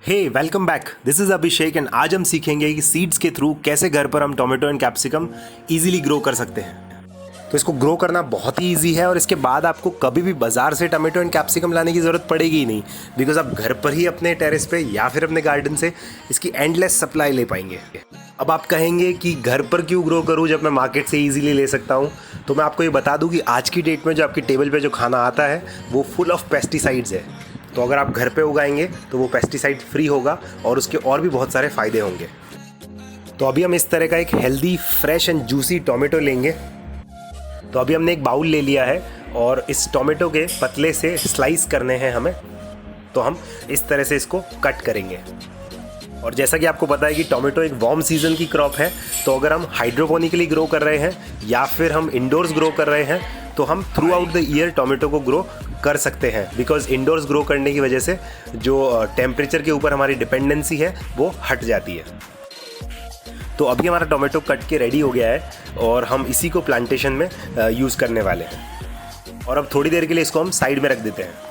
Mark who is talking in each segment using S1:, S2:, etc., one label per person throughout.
S1: Hey welcome back, this is Abhishek and आज हम सीखेंगे कि सीड्स के थ्रू कैसे घर पर हम tomato and capsicum easily grow कर सकते हैं। तो इसको ग्रो करना बहुत ही इजी है और इसके बाद आपको कभी भी बाजार से टोमेटो एंड कैप्सिकम लाने की ज़रूरत पड़ेगी ही नहीं, बिकॉज आप घर पर ही अपने टेरेस पे या फिर अपने गार्डन से इसकी एंडलेस सप्लाई ले पाएंगे। अब आप कहेंगे कि घर पर क्यों ग्रो करूं जब मैं मार्केट से इजीली ले सकता हूं, तो मैं आपको ये बता दूं कि आज की डेट में जो आपकी टेबल पे जो खाना आता है वो फुल ऑफ पेस्टिसाइड्स है। तो अगर आप घर पे उगाएंगे तो वो पेस्टिसाइड फ्री होगा और उसके और भी बहुत सारे फ़ायदे होंगे। तो अभी हम इस तरह का एक healthy fresh and juicy tomato लेंगे। तो अभी हमने एक बाउल ले लिया है और इस टोमेटो के पतले से स्लाइस करने हैं हमें। तो हम इस तरह से इसको कट करेंगे। और जैसा कि आपको पता है कि टोमेटो एक वार्म सीजन की क्रॉप है, तो अगर हम हाइड्रोपोनिकली ग्रो कर रहे हैं या फिर हम इंडोर्स ग्रो कर रहे हैं तो हम through out the year tomato को ग्रो कर सकते हैं, बिकॉज इंडोर्स ग्रो करने की वजह से जो टेम्परेचर के ऊपर हमारी डिपेंडेंसी है वो हट जाती है। तो अभी हमारा टोमेटो कट के रेडी हो गया है और हम इसी को प्लांटेशन में यूज़ करने वाले हैं। और अब थोड़ी देर के लिए इसको हम साइड में रख देते हैं।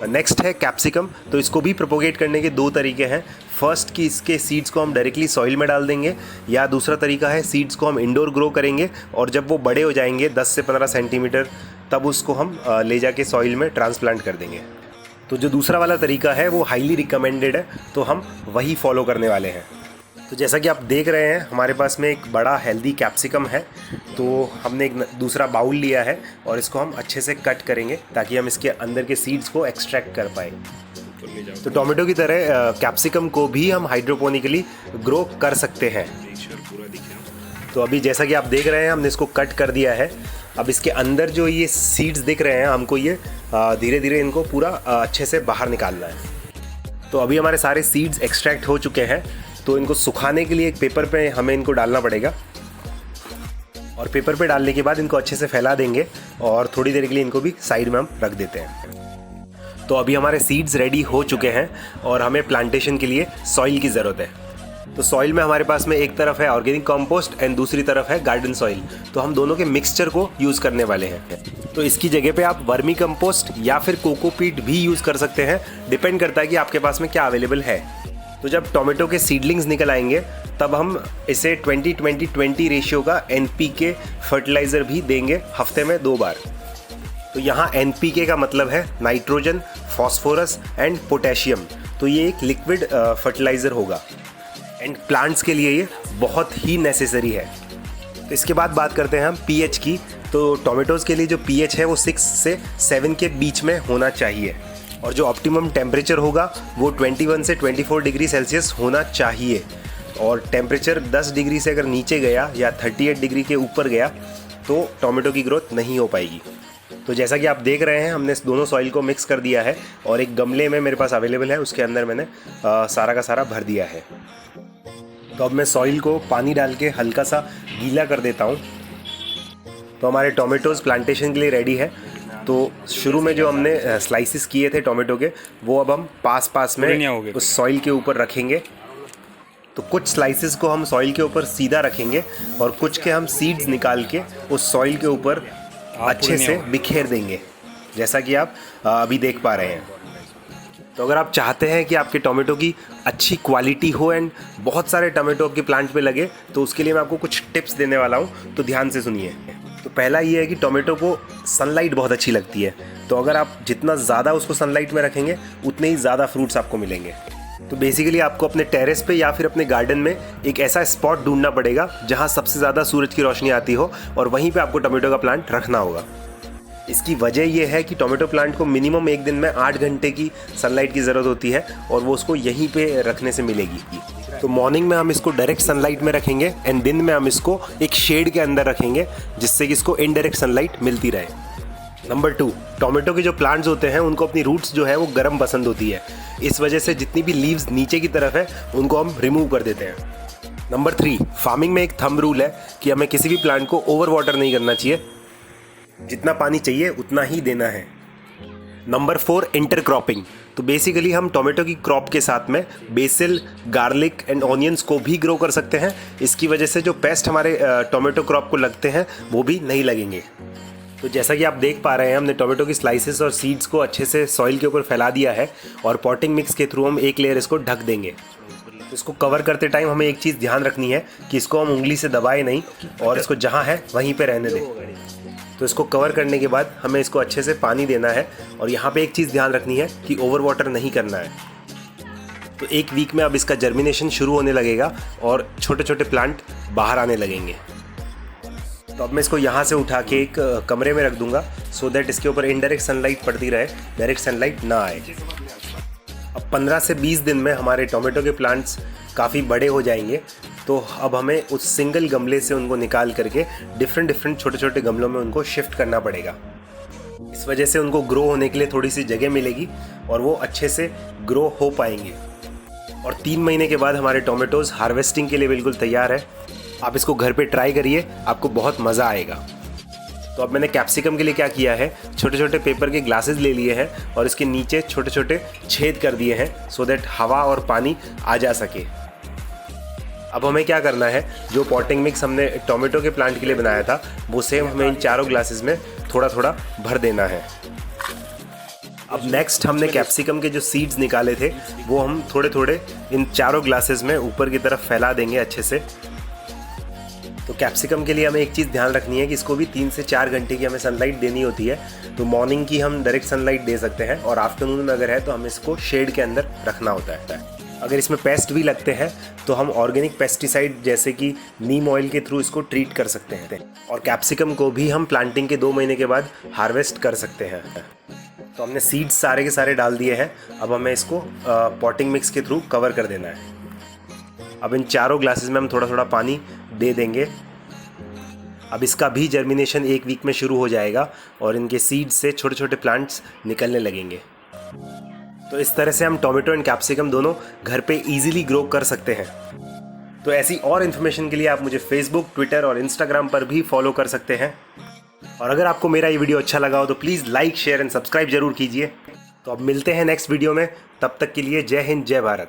S1: नेक्स्ट है कैप्सिकम। तो इसको भी प्रोपोगेट करने के दो तरीके हैं। फर्स्ट कि इसके सीड्स को हम डायरेक्टली सॉइल में डाल देंगे, या दूसरा तरीका है सीड्स को हम इंडोर ग्रो करेंगे और जब वो बड़े हो जाएंगे 10 से 15 सेंटीमीटर तब उसको हम ले जाके सॉइल में ट्रांसप्लांट कर देंगे। तो जो दूसरा वाला तरीका है वो हाईली रिकमेंडेड है, तो हम वही फॉलो करने वाले हैं। तो जैसा कि आप देख रहे हैं हमारे पास में एक बड़ा हेल्दी कैप्सिकम है। तो हमने एक दूसरा बाउल लिया है और इसको हम अच्छे से कट करेंगे ताकि हम इसके अंदर के सीड्स को एक्सट्रैक्ट कर पाए। तो टोमेटो की तरह कैप्सिकम को भी हम हाइड्रोपोनिकली ग्रो कर सकते हैं। तो अभी जैसा कि आप देख रहे हैं हमने इसको कट कर दिया है। अब इसके अंदर जो ये सीड्स दिख रहे हैं हमको ये धीरे धीरे इनको पूरा अच्छे से बाहर निकालना है। तो अभी हमारे सारे सीड्स एक्सट्रैक्ट हो चुके हैं। तो इनको सुखाने के लिए एक पेपर पे हमें इनको डालना पड़ेगा और पेपर पे डालने के बाद इनको अच्छे से फैला देंगे और थोड़ी देर के लिए इनको भी साइड में हम रख देते हैं। तो अभी हमारे सीड्स रेडी हो चुके हैं और हमें प्लांटेशन के लिए सॉइल की ज़रूरत है। तो सॉइल में हमारे पास में एक तरफ है ऑर्गेनिक कंपोस्ट एंड दूसरी तरफ है गार्डन सॉइल। तो हम दोनों के मिक्सचर को यूज़ करने वाले हैं। तो इसकी जगह पे आप वर्मी कंपोस्ट या फिर कोकोपीट भी यूज़ कर सकते हैं, डिपेंड करता है कि आपके पास में क्या अवेलेबल है। तो जब टोमेटो के सीडलिंग्स निकल आएंगे तब हम इसे 20-20-20 रेशियो का NPK फर्टिलाइज़र भी देंगे हफ्ते में 2 बार। तो यहाँ NPK का मतलब है नाइट्रोजन, फॉस्फोरस एंड पोटेशियम। तो ये एक लिक्विड फर्टिलाइज़र होगा एंड प्लांट्स के लिए ये बहुत ही नेसेसरी है। तो इसके बाद बात करते हैं हम pH की। तो टोमेटोज़ के लिए जो pH है वो 6 से 7 के बीच में होना चाहिए और जो ऑप्टिमम टेम्परेचर होगा वो 21 से 24 डिग्री सेल्सियस होना चाहिए। और टेम्परेचर 10 डिग्री से अगर नीचे गया या 38 डिग्री के ऊपर गया तो टोमेटो की ग्रोथ नहीं हो पाएगी। तो जैसा कि आप देख रहे हैं हमने दोनों सॉइल को मिक्स कर दिया है और एक गमले में मेरे पास अवेलेबल है, उसके अंदर मैंने सारा का सारा भर दिया है। तो अब मैं सॉइल को पानी डाल के हल्का सा गीला कर देता हूँ। तो हमारे टोमेटोज़ प्लांटेशन के लिए रेडी है। तो शुरू में जो हमने स्लाइसिस किए थे टोमेटो के वो अब हम पास में उस सॉइल के ऊपर रखेंगे। तो कुछ स्लाइसिस को हम सॉइल के ऊपर सीधा रखेंगे और कुछ के हम सीड्स निकाल के उस सॉइल के ऊपर अच्छे से बिखेर देंगे, जैसा कि आप अभी देख पा रहे हैं। तो अगर आप चाहते हैं कि आपके टोमेटो की अच्छी क्वालिटी हो एंड बहुत सारे टोमेटो आपके प्लांट पे लगे, तो उसके लिए मैं आपको कुछ टिप्स देने वाला हूँ, तो ध्यान से सुनिए। तो पहला ये है कि टोमेटो को सनलाइट बहुत अच्छी लगती है। तो अगर आप जितना ज़्यादा उसको सनलाइट में रखेंगे उतने ही ज़्यादा फ्रूट्स आपको मिलेंगे। तो बेसिकली आपको अपने टेरेस पे या फिर अपने गार्डन में एक ऐसा स्पॉट ढूंढना पड़ेगा जहाँ सबसे ज़्यादा सूरज की रोशनी आती हो और वहीं पे आपको टोमेटो का प्लांट रखना होगा। इसकी वजह यह है कि टोमेटो प्लांट को मिनिमम एक दिन में 8 घंटे की सनलाइट की ज़रूरत होती है और वो उसको यहीं पे रखने से मिलेगी। तो मॉर्निंग में हम इसको डायरेक्ट सनलाइट में रखेंगे एंड दिन में हम इसको एक शेड के अंदर रखेंगे जिससे कि इसको इनडायरेक्ट सनलाइट मिलती रहे। नंबर 2, टोमेटो के जो प्लांट्स होते हैं उनको अपनी रूट्स जो है वो गर्म पसंद होती है। इस वजह से जितनी भी लीव्स नीचे की तरफ है उनको हम रिमूव कर देते हैं। नंबर 3, फार्मिंग में एक थंब रूल है कि हमें किसी भी प्लांट को ओवर वाटर नहीं करना चाहिए, जितना पानी चाहिए उतना ही देना है। Number 4, intercropping. तो बेसिकली हम टोमेटो की क्रॉप के साथ में बेसिल, गार्लिक एंड ऑनियंस को भी ग्रो कर सकते हैं। इसकी वजह से जो पेस्ट हमारे टोमेटो क्रॉप को लगते हैं वो भी नहीं लगेंगे। तो जैसा कि आप देख पा रहे हैं, हमने टोमेटो की स्लाइसेस और सीड्स को अच्छे से सॉइल के ऊपर फैला दिया है और पॉटिंग मिक्स के थ्रू हम एक लेयर इसको ढक देंगे। तो इसको कवर करते टाइम हमें एक चीज़ ध्यान रखनी है कि इसको हम उंगली से दबाए नहीं और इसको जहाँ है वहीं पे रहने दें। तो इसको कवर करने के बाद हमें इसको अच्छे से पानी देना है और यहाँ पे एक चीज़ ध्यान रखनी है कि ओवर वाटर नहीं करना है। तो एक वीक में अब इसका जर्मिनेशन शुरू होने लगेगा और छोटे छोटे प्लांट बाहर आने लगेंगे। तो अब मैं इसको यहाँ से उठा के एक कमरे में रख दूंगा सो दैट इसके ऊपर इनडायरेक्ट सनलाइट पड़ती रहे, डायरेक्ट सनलाइट ना आए। अब 15 से 20 दिन में हमारे टोमेटो के प्लांट्स काफ़ी बड़े हो जाएंगे। तो अब हमें उस सिंगल गमले से उनको निकाल करके डिफरेंट छोटे छोटे गमलों में उनको शिफ्ट करना पड़ेगा। इस वजह से उनको ग्रो होने के लिए थोड़ी सी जगह मिलेगी और वो अच्छे से ग्रो हो पाएंगे। और 3 महीने के बाद हमारे टोमेटोज़ हार्वेस्टिंग के लिए बिल्कुल तैयार है। आप इसको घर पे ट्राई करिए, आपको बहुत मज़ा आएगा। तो अब मैंने कैप्सिकम के लिए क्या किया है, छोटे छोटे पेपर के ग्लासेस ले लिए हैं और इसके नीचे छोटे छोटे छेद कर दिए हैं सो दैट हवा और पानी आ जा सके। अब हमें क्या करना है, जो पॉटिंग मिक्स हमने टोमेटो के प्लांट के लिए बनाया था वो सेम हमें इन चारों ग्लासेस में थोड़ा थोड़ा भर देना है। अब नेक्स्ट हमने कैप्सिकम के जो सीड्स निकाले थे वो हम थोड़े थोड़े इन चारों ग्लासेस में ऊपर की तरफ फैला देंगे अच्छे से। तो कैप्सिकम के लिए हमें एक चीज़ ध्यान रखनी है कि इसको भी 3 से 4 घंटे की हमें सनलाइट देनी होती है। तो मॉर्निंग की हम डायरेक्ट सनलाइट दे सकते हैं और आफ्टरनून में अगर है तो हमें इसको शेड के अंदर रखना होता है। अगर इसमें पेस्ट भी लगते हैं तो हम ऑर्गेनिक पेस्टिसाइड जैसे कि नीम ऑयल के थ्रू इसको ट्रीट कर सकते हैं और कैप्सिकम को भी हम प्लांटिंग के 2 महीने के बाद हार्वेस्ट कर सकते हैं। तो हमने सीड्स सारे के सारे डाल दिए हैं। अब हमें इसको पॉटिंग मिक्स के थ्रू कवर कर देना है। अब इन चारों ग्लासेस में हम थोड़ा थोड़ा पानी दे देंगे। अब इसका भी जर्मिनेशन 1 वीक में शुरू हो जाएगा और इनके सीड्स से छोटे छोटे प्लांट्स निकलने लगेंगे। तो इस तरह से हम टोमेटो एंड कैप्सिकम दोनों घर पे इजीली ग्रो कर सकते हैं। तो ऐसी और इन्फॉर्मेशन के लिए आप मुझे फेसबुक, ट्विटर और इंस्टाग्राम पर भी फॉलो कर सकते हैं। और अगर आपको मेरा ये वीडियो अच्छा लगा हो तो please like, share and subscribe जरूर कीजिए। तो अब मिलते हैं नेक्स्ट वीडियो में, तब तक के लिए जय हिंद, जय भारत।